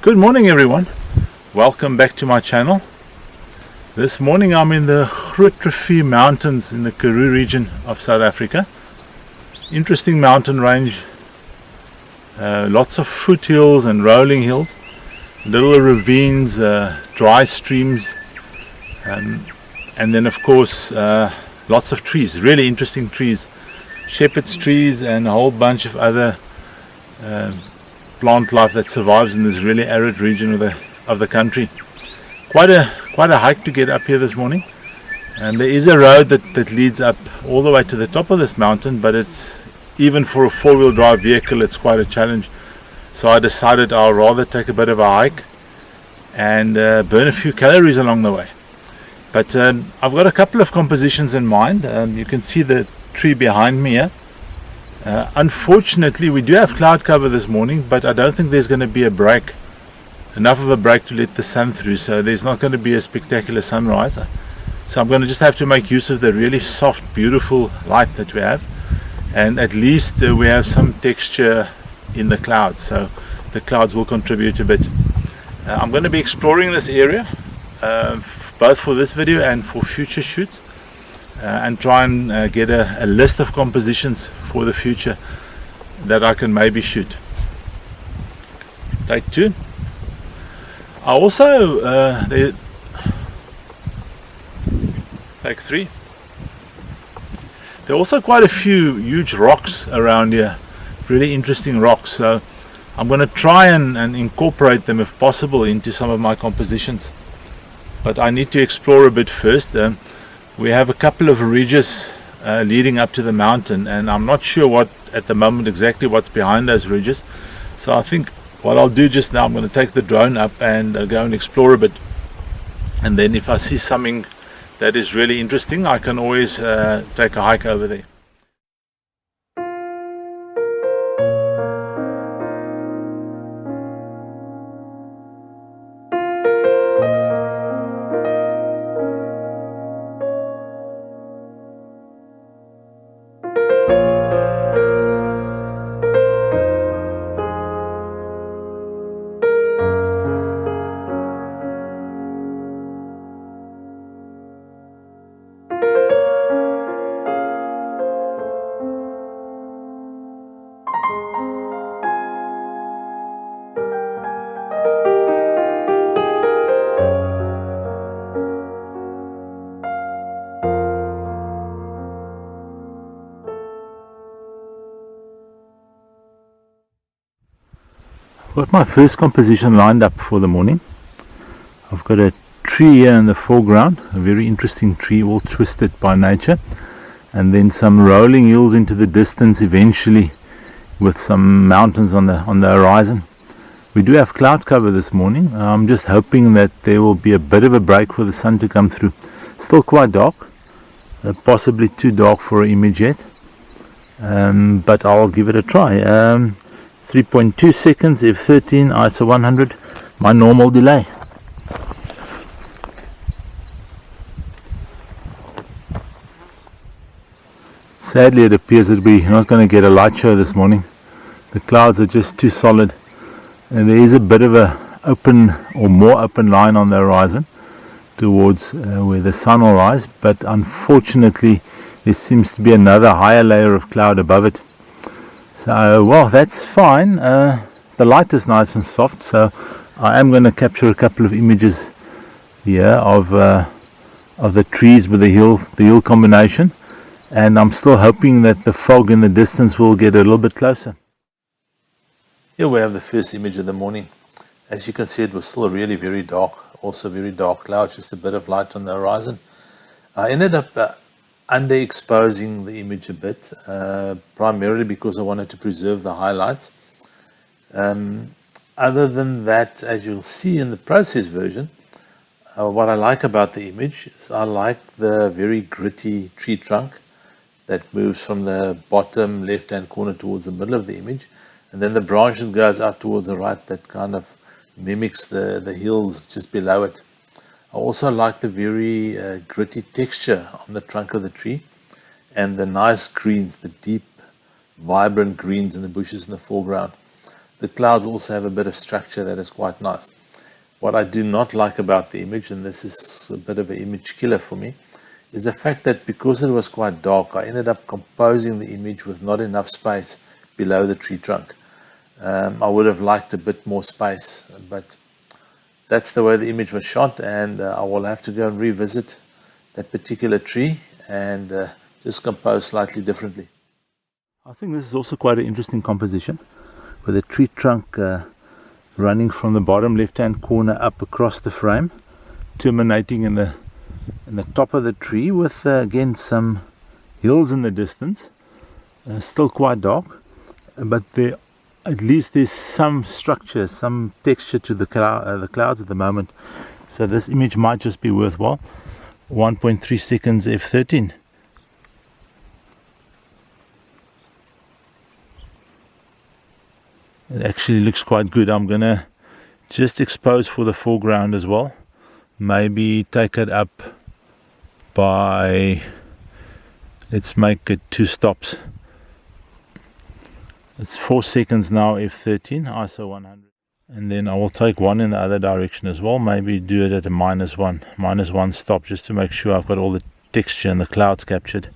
Good morning everyone, welcome back to my channel. This morning I'm in the Grootrevier mountains in the Karoo region of South Africa. Interesting mountain range, lots of foothills and rolling hills, little ravines, dry streams, and then of course lots of trees, really interesting trees, shepherd's trees and a whole bunch of other plant life that survives in this really arid region of the country. Quite a hike to get up here this morning, and there is a road that leads up all the way to the top of this mountain, but it's, even for a four-wheel drive vehicle, it's quite a challenge. So I decided I'll rather take a bit of a hike and burn a few calories along the way. But I've got a couple of compositions in mind. You can see the tree behind me here. Unfortunately we do have cloud cover this morning, but I don't think there's going to be enough of a break to let the sun through, so there's not going to be a spectacular sunrise. So I'm going to just have to make use of the really soft, beautiful light that we have, and at least we have some texture in the clouds, so the clouds will contribute a bit. I'm going to be exploring this area both for this video and for future shoots, and try and get a list of compositions for the future that I can maybe shoot. Take two. I also take three. There are also quite a few huge rocks around here, really interesting rocks, so I'm going to try and incorporate them if possible into some of my compositions, but I need to explore a bit first. We have a couple of ridges leading up to the mountain, and I'm not sure what at the moment exactly what's behind those ridges. So I think what I'll do just now, I'm going to take the drone up and go and explore a bit, and then if I see something that is really interesting, I can always take a hike over there. Got my first composition lined up for the morning. I've got a tree here in the foreground, a very interesting tree, all twisted by nature, and then some rolling hills into the distance eventually, with some mountains on the horizon. We do have cloud cover this morning. I'm just hoping that there will be a bit of a break for the sun to come through. Still quite dark, possibly too dark for an image yet, but I'll give it a try. 3.2 seconds, f13, ISO 100, my normal delay. Sadly it appears that we're not going to get a light show this morning. The clouds are just too solid, and there is a bit of a open or more open line on the horizon towards where the sun will rise, but unfortunately there seems to be another higher layer of cloud above it. So, well, that's fine. The light is nice and soft, so I am going to capture a couple of images here of the trees with the hill combination, and I'm still hoping that the fog in the distance will get a little bit closer. Here we have the first image of the morning. As you can see, it was still really very dark, also very dark clouds, just a bit of light on the horizon. I ended up underexposing the image a bit, primarily because I wanted to preserve the highlights. Other than that, as you'll see in the process version, what I like about the image is I like the very gritty tree trunk that moves from the bottom left hand corner towards the middle of the image, and then the branch that goes out towards the right that kind of mimics the hills just below it. I also like the very gritty texture on the trunk of the tree, and the nice greens, the deep vibrant greens in the bushes in the foreground. the clouds also have a bit of structure that is quite nice. What I do not like about the image, and this is a bit of an image killer for me, is the fact that because it was quite dark, I ended up composing the image with not enough space below the tree trunk. I would have liked a bit more space, but that's the way the image was shot, and I will have to go and revisit that particular tree and just compose slightly differently. I think this is also quite an interesting composition, with a tree trunk running from the bottom left hand corner up across the frame, terminating in the top of the tree, with again some hills in the distance. Still quite dark, but at least there's some structure, some texture to the clouds at the moment, so this image might just be worthwhile. 1.3 seconds f13. It actually looks quite good. I'm gonna just expose for the foreground as well, maybe take it up by, let's make it 2 stops. It's 4 seconds now, f13, ISO 100. And then I will take one in the other direction as well, maybe do it at a -1 stop, just to make sure I've got all the texture and the clouds captured.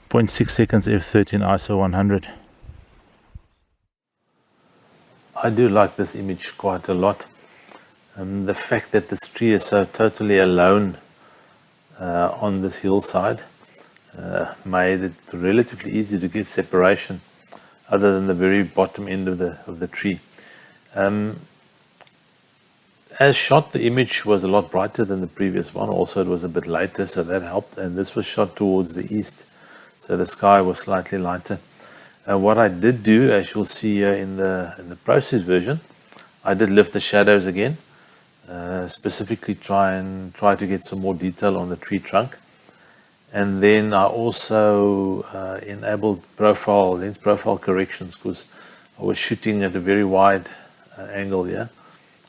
0.6 seconds, f13, ISO 100. I do like this image quite a lot. The fact that this tree is so totally alone on this hillside made it relatively easy to get separation, other than the very bottom end of the tree. As shot, the image was a lot brighter than the previous one. Also, it was a bit lighter, so that helped. And this was shot towards the east, so the sky was slightly lighter. What I did do, as you'll see here in the process version, I did lift the shadows again, specifically try to get some more detail on the tree trunk. And then I also enabled lens profile corrections, because I was shooting at a very wide angle here.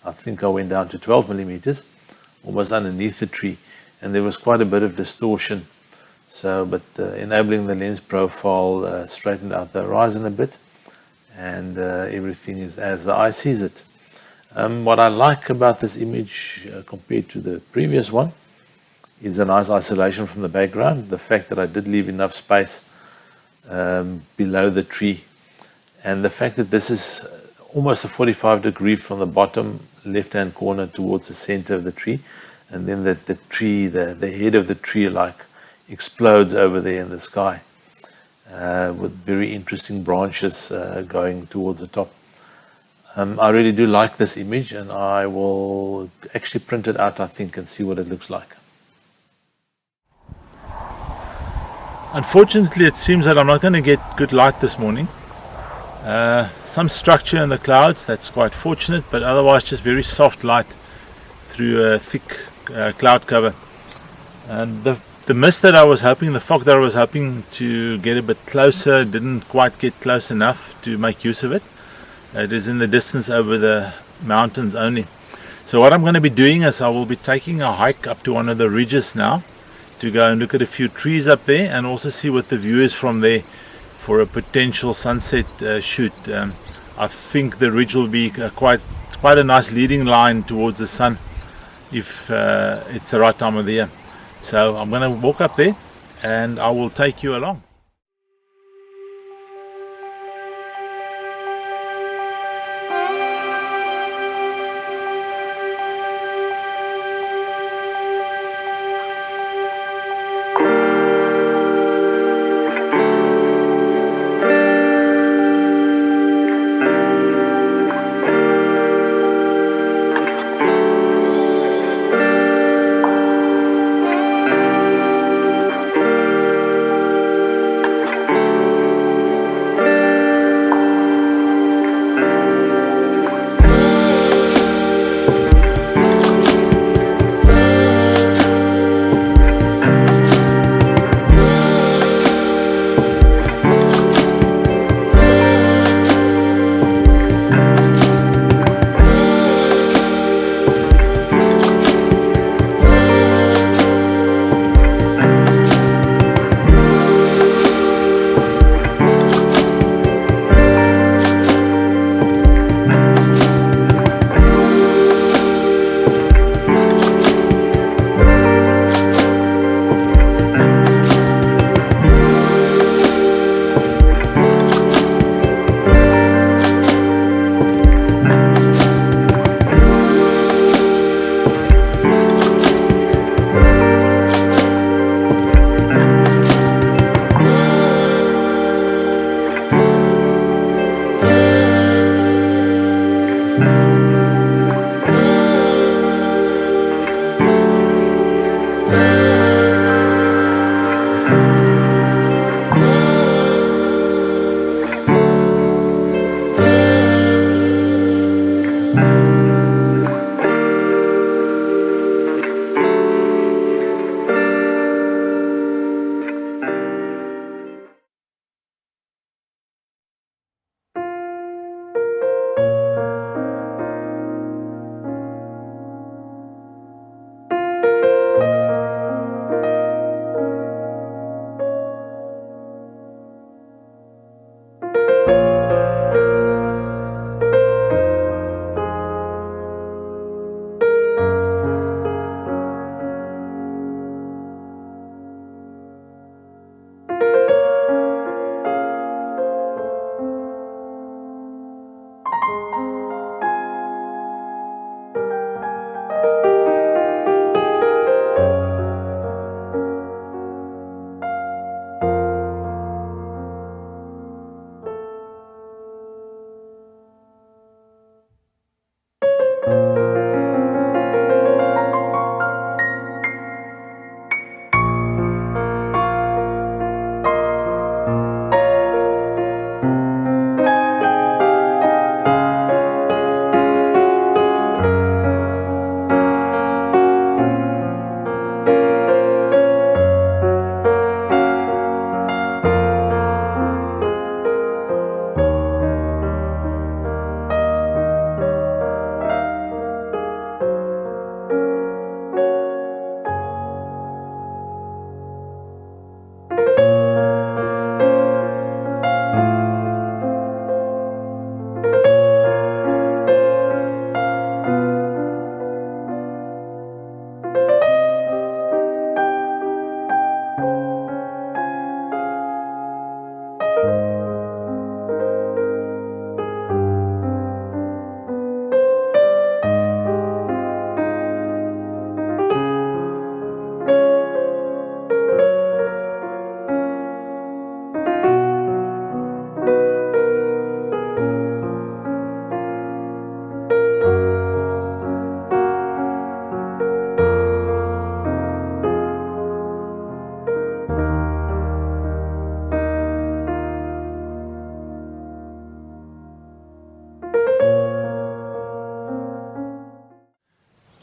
I think I went down to 12 millimeters, almost underneath the tree, and there was quite a bit of distortion. So, but enabling the lens profile straightened out the horizon a bit, and everything is as the eye sees it. What I like about this image compared to the previous one is a nice isolation from the background. The fact that I did leave enough space below the tree, and the fact that this is almost a 45-degree from the bottom left-hand corner towards the center of the tree, and then the tree, the head of the tree, like explodes over there in the sky, with very interesting branches going towards the top. I really do like this image, and I will actually print it out, I think, and see what it looks like. Unfortunately, it seems that I'm not going to get good light this morning. Some structure in the clouds, that's quite fortunate, but otherwise just very soft light through a thick cloud cover. And the mist that I was hoping, the fog that I was hoping to get a bit closer, didn't quite get close enough to make use of it. It is in the distance over the mountains only. So what I'm going to be doing is I will be taking a hike up to one of the ridges now, to go and look at a few trees up there, and also see what the view is from there for a potential sunset shoot. I think the ridge will be quite a nice leading line towards the sun if it's the right time of the year. So I'm going to walk up there and I will take you along.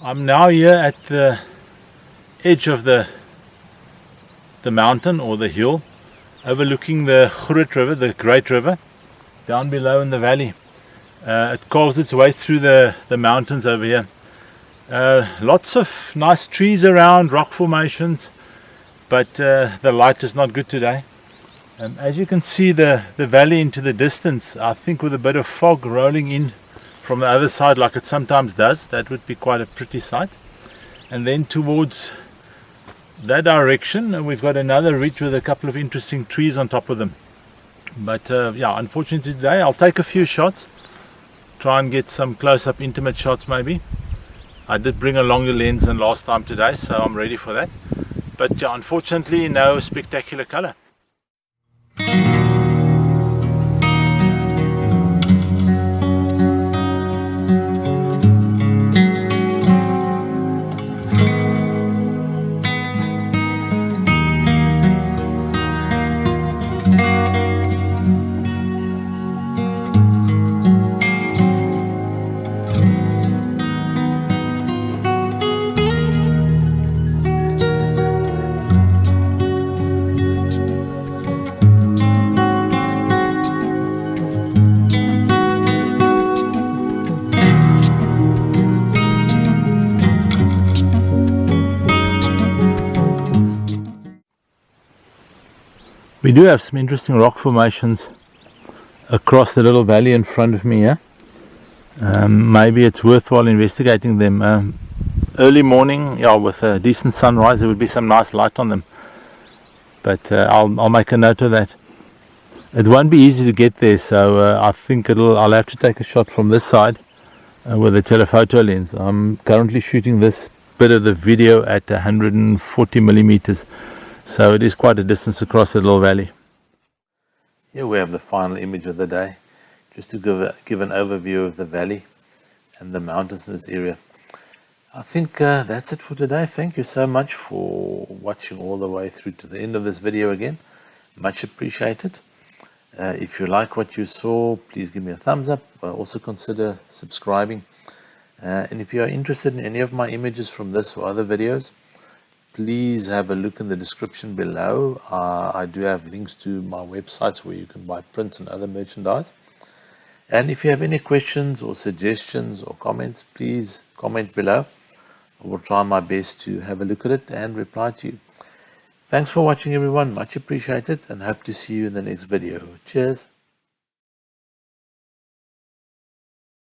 I'm now here at the edge of the mountain or the hill, overlooking the Grootrevier, the Great River, down below in the valley. It carves its way through the mountains over here. Lots of nice trees around, rock formations, but the light is not good today. As you can see the valley into the distance, I think with a bit of fog rolling in from the other side like it sometimes does, that would be quite a pretty sight. And then towards that direction we've got another ridge with a couple of interesting trees on top of them. But yeah, unfortunately today I'll take a few shots, try and get some close-up intimate shots maybe. I did bring a longer lens than last time today, so I'm ready for that. But yeah, unfortunately no spectacular color. We do have some interesting rock formations across the little valley in front of me here. Maybe it's worthwhile investigating them. Early morning, yeah, with a decent sunrise, there would be some nice light on them. but I'll make a note of that. It won't be easy to get there, so I think I'll have to take a shot from this side with a telephoto lens. I'm currently shooting this bit of the video at 140 millimeters, so it is quite a distance across the little valley. Here we have the final image of the day, just to give an overview of the valley and the mountains in this area. I think that's it for today. Thank you so much for watching all the way through to the end of this video again. Much appreciated. If you like what you saw, please give me a thumbs up. Also consider subscribing. And if you are interested in any of my images from this or other videos, please have a look in the description below. I do have links to my websites where you can buy prints and other merchandise. And if you have any questions or suggestions or comments, please comment below. I will try my best to have a look at it and reply to you. Thanks for watching everyone, much appreciated, and hope to see you in the next video. Cheers.